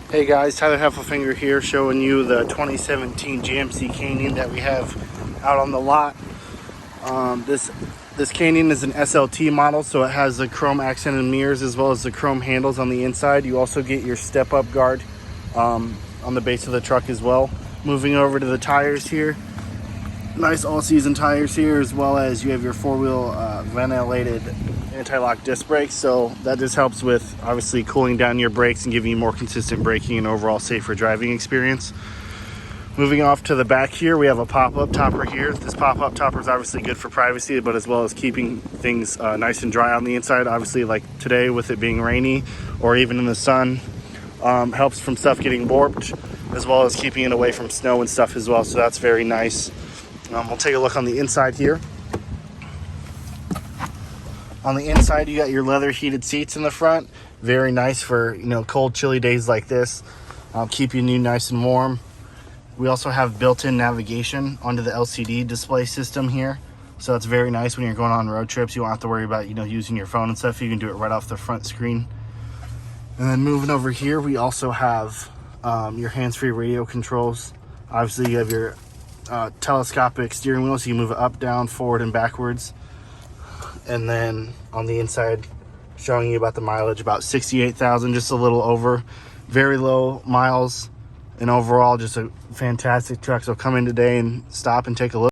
Hey guys, Tyler Heffelfinger here, showing you the 2017 GMC Canyon that we have out on the lot. This Canyon is an SLT model, so it has the chrome accented mirrors as well as the chrome handles on the inside. You also get your step-up guard on the base of the truck as well. Moving over to the tires here, nice all-season tires here, as well as you have your four-wheel ventilated anti-lock disc brakes, so that just helps with obviously cooling down your brakes and giving you more consistent braking and overall safer driving experience. Moving off to the back here, we have a pop-up topper here. This pop-up topper is obviously good for privacy, but as well as keeping things nice and dry on the inside. Obviously, like today with it being rainy or even in the sun, helps from stuff getting warped, as well as keeping it away from snow and stuff as well, so that's very nice. We'll take a look on the inside here. On the inside, you got your leather heated seats in the front. Very nice for, cold, chilly days like this. Keeping you nice and warm. We also have built-in navigation onto the LCD display system here. So it's very nice when you're going on road trips. You won't have to worry about, using your phone and stuff. You can do it right off the front screen. And then moving over here, we also have your hands-free radio controls. Obviously, you have your telescopic steering wheel, so you can move it up, down, forward, and backwards. And then on the inside, showing you about the mileage, about 68,000, just a little over. Very low miles, and overall just a fantastic truck. So come in today and stop and take a look.